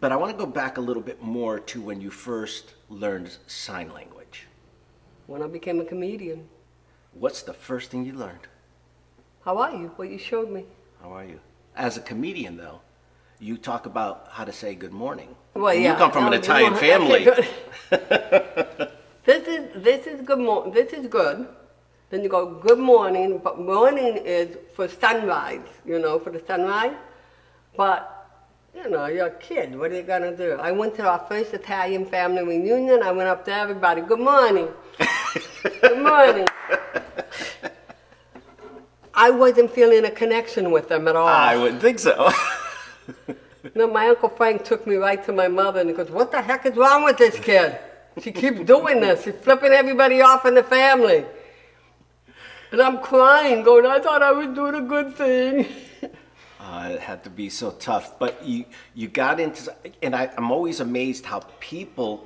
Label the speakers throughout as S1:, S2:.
S1: But I want to go back a little bit more to when you first learned sign language.
S2: When I became a comedian.
S1: What's the first thing you learned?
S2: How are you? What you showed me.
S1: How are you? As a comedian, though, you talk about how to say good morning.
S2: Well,
S1: and
S2: yeah.
S1: You come from an Italian family.
S2: This is good morning. This is good. Then you go good morning, but morning is for sunrise, for the sunrise. But, you're a kid. What are you going to do? I went to our first Italian family reunion. I went up to everybody. Good morning. Good morning. I wasn't feeling a connection with them at all.
S1: I wouldn't think so.
S2: No, my Uncle Frank took me right to my mother and he goes, what the heck is wrong with this kid? She keeps doing this. She's flipping everybody off in the family. And I'm crying, going, I thought I was doing a good thing.
S1: It had to be so tough. But you got into, and I'm always amazed how people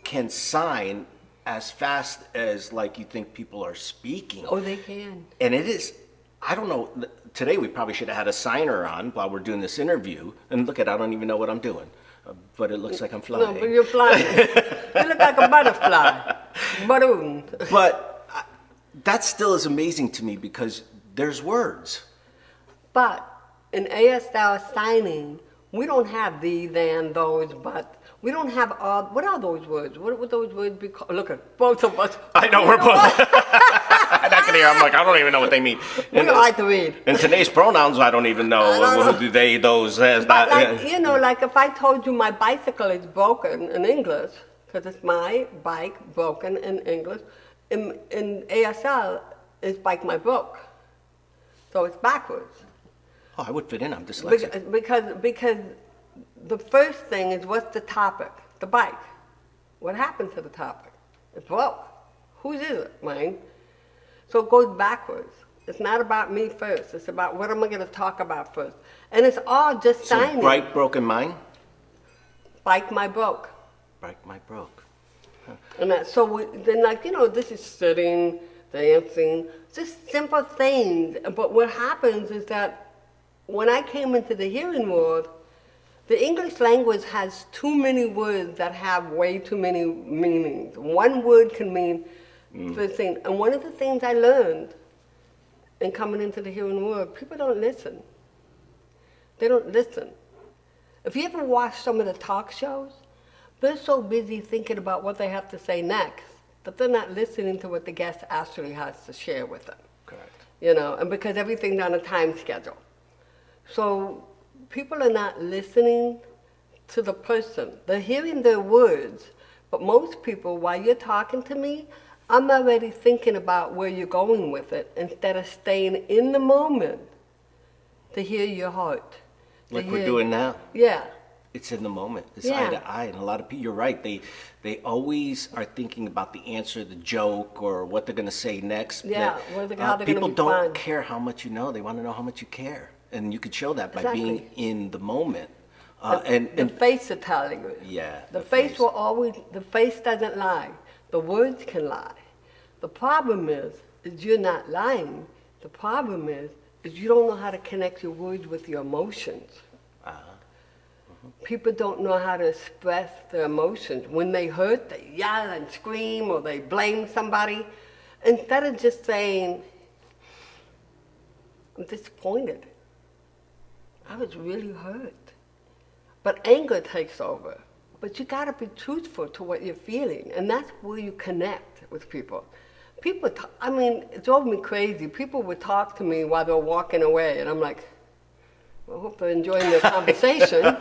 S1: can sign as fast as like you think people are speaking.
S2: Oh, they can.
S1: And it is, I don't know, today we probably should have had a signer on while we're doing this interview. And look at, I don't even know what I'm doing. But it looks like I'm flying.
S2: No, but you're flying. You look like a butterfly. Balloon.
S1: But that still is amazing to me because there's words.
S2: But in ASL signing, we don't have these and those, but. We don't have, what are those words? What would those words be called? Look at both of us.
S1: I know, we're both. I can hear, I'm like, I don't even know what they mean.
S2: We don't like to read.
S1: And today's pronouns, I don't even know. What do they, those, as,
S2: but
S1: that.
S2: like, like if I told you my bicycle is broken in English, because it's my bike broken in English, in ASL, it's bike my broke. So it's backwards.
S1: Oh, I would fit in, I'm dyslexic.
S2: Because the first thing is, what's the topic? The bike. What happened to the topic? It broke. Whose is it? Mine. So it goes backwards. It's not about me first. It's about what am I going to talk about first. And it's all just signing.
S1: So bright, broken mine?
S2: Bike my broke.
S1: Bike my broke. Huh.
S2: And then this is sitting, dancing, just simple things. But what happens is that when I came into the hearing world, the English language has too many words that have way too many meanings. One word can mean the thing. And one of the things I learned in coming into the hearing world, people don't listen. They don't listen. If you ever watch some of the talk shows, they're so busy thinking about what they have to say next that they're not listening to what the guest actually has to share with them.
S1: Correct.
S2: And because everything's on a time schedule. So people are not listening to the person. They're hearing their words, but most people, while you're talking to me, I'm already thinking about where you're going with it instead of staying in the moment to hear your heart.
S1: Like we're doing now?
S2: Yeah.
S1: It's in the moment. It's eye to eye. And a lot of people, you're right, they always are thinking about the answer, the joke, or what they're going to say next.
S2: Yeah, how they're
S1: people
S2: gonna
S1: don't care how much you know. They want to know how much you care. And you could show that by being in the moment.
S2: The face will tell you.
S1: Yeah.
S2: The face will always, the face doesn't lie. The words can lie. The problem is you're not lying. The problem is you don't know how to connect your words with your emotions. People don't know how to express their emotions. When they hurt, they yell and scream or they blame somebody. Instead of just saying, I'm disappointed. I was really hurt. But anger takes over. But you gotta be truthful to what you're feeling. And that's where you connect with people. It drove me crazy. People would talk to me while they're walking away. And I'm like, I hope they're enjoying their conversation.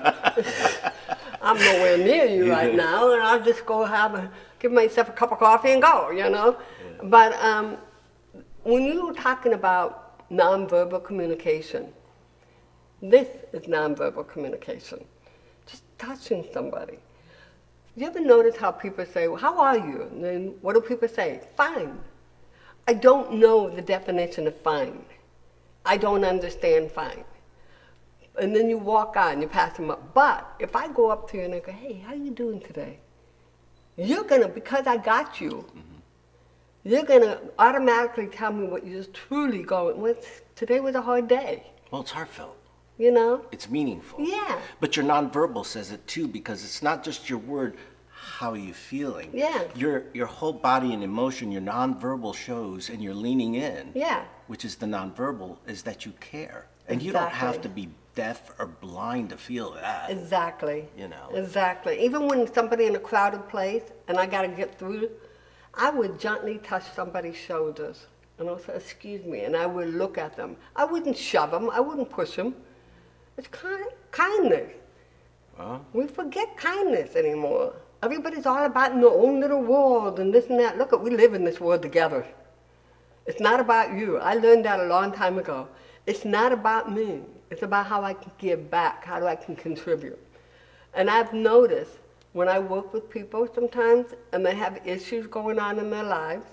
S2: I'm nowhere near you right now. And I'll just go give myself a cup of coffee and go, Yeah. But when you were talking about nonverbal communication, this is nonverbal communication. Just touching somebody. You ever notice how people say, well, how are you? And then what do people say? Fine. I don't know the definition of fine. I don't understand fine. And then you walk on, you pass them up. But if I go up to you and I go, hey, how you doing today? You're going to, because I got you, you're going to automatically tell me what you're truly going, well, today was a hard day.
S1: Well, it's heartfelt.
S2: you know?
S1: It's meaningful.
S2: Yeah.
S1: But your nonverbal says it too, because it's not just your word, how are you feeling?
S2: Yeah.
S1: Your whole body and emotion, your nonverbal shows, and you're leaning in.
S2: Yeah.
S1: Which is the nonverbal, is that you care. And you don't have to
S2: Exactly.
S1: be deaf or blind to feel that.
S2: Exactly.
S1: You know.
S2: Exactly. Even when somebody in a crowded place and I got to get through, I would gently touch somebody's shoulders and I'll say, excuse me, and I would look at them. I wouldn't shove them. I wouldn't push them. It's kindness.
S1: Well,
S2: We forget kindness anymore. Everybody's all about in their own little world and this and that. Look, we live in this world together. It's not about you. I learned that a long time ago. It's not about me. It's about how I can give back, how I can contribute. And I've noticed when I work with people sometimes and they have issues going on in their lives,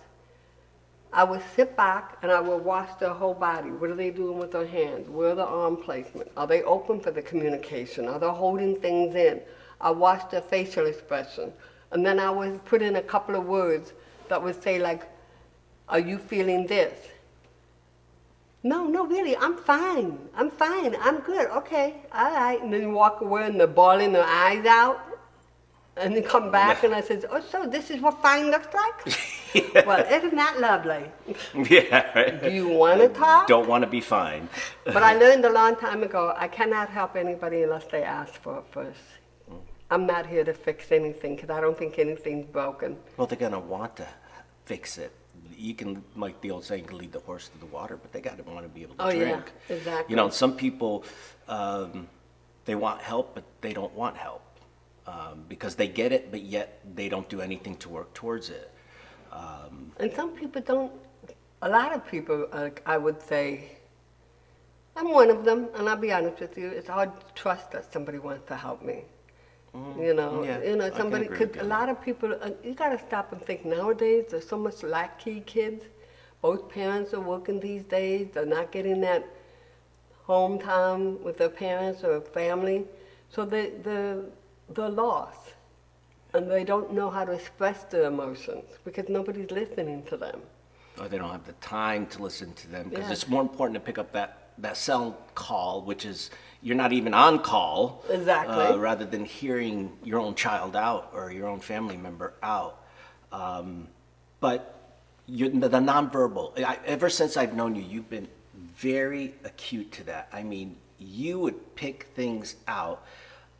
S2: I would sit back and I would watch their whole body. What are they doing with their hands? Where are the arm placement? Are they open for the communication? Are they holding things in? I watch their facial expression. And then I would put in a couple of words that would say like, are you feeling this? No, really, I'm fine. I'm good. Okay, all right. And then you walk away and they're bawling their eyes out. And then come back and I said, oh, so this is what fine looks like?
S1: yeah.
S2: Well, isn't that lovely?
S1: Yeah, right.
S2: Do you want to talk?
S1: Don't want to be fine.
S2: But I learned a long time ago, I cannot help anybody unless they ask for it first. I'm not here to fix anything because I don't think anything's broken.
S1: Well, they're going to want to fix it. You can, like the old saying, you can lead the horse to the water, but they got to want to be able to drink.
S2: Yeah, exactly.
S1: You know, some people, they want help, but they don't want help because they get it, but yet they don't do anything to work towards it.
S2: And some people don't, a lot of people, I would say, I'm one of them, and I'll be honest with you, it's hard to trust that somebody wants to help me. You know,
S1: Yeah,
S2: somebody
S1: I can agree
S2: could,
S1: with
S2: a
S1: you.
S2: lot of people, you gotta stop and think nowadays, there's so much latchkey kids. Both parents are working these days, they're not getting that home time with their parents or family. So they're lost. And they don't know how to express their emotions because nobody's listening to them.
S1: Or they don't have the time to listen to them because
S2: Yeah.
S1: it's more important to pick up that cell call, which is you're not even on call.
S2: Exactly.
S1: Rather than hearing your own child out or your own family member out. But the nonverbal, ever since I've known you, you've been very acute to that. I mean, you would pick things out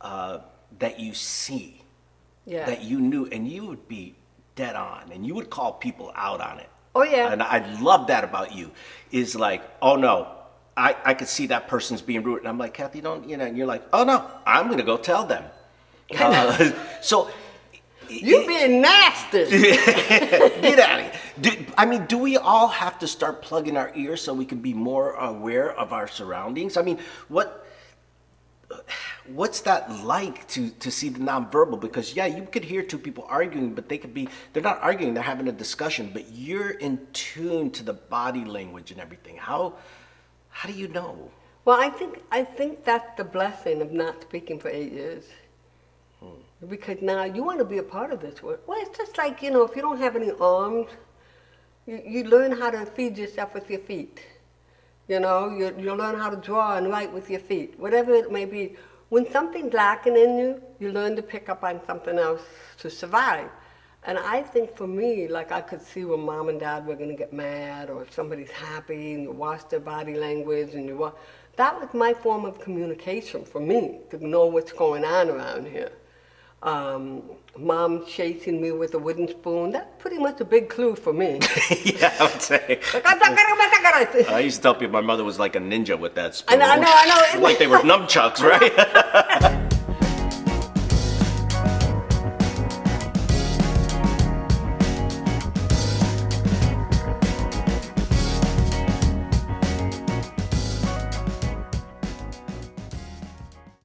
S1: that you see,
S2: Yeah.
S1: that you knew, and you would be dead on, and you would call people out on it.
S2: Oh, yeah.
S1: And I love that about you, is like, oh no, I could see that person's being rude. And I'm like, Kathy, don't, and you're like, oh no, I'm going to go tell them. So.
S2: You being nasty.
S1: Get out of here. Do we all have to start plugging our ears so we can be more aware of our surroundings? I mean, what's that like to see the nonverbal? Because yeah, you could hear two people arguing, but they're not arguing, they're having a discussion, but you're in tune to the body language and everything. How do you know?
S2: Well, I think that's the blessing of not speaking for 8 years. Because now you want to be a part of this world. Well, it's just like, if you don't have any arms, you learn how to feed yourself with your feet. You learn how to draw and write with your feet, whatever it may be. When something's lacking in you, you learn to pick up on something else to survive. And I think for me, like I could see when mom and dad were going to get mad, or if somebody's happy and you watch their body language and that was my form of communication for me, to know what's going on around here. Mom chasing me with a wooden spoon, that's pretty much a big clue for me.
S1: Yeah, I would say. I used to tell people my mother was like a ninja with that spoon.
S2: I know.
S1: Like they were nunchucks, right?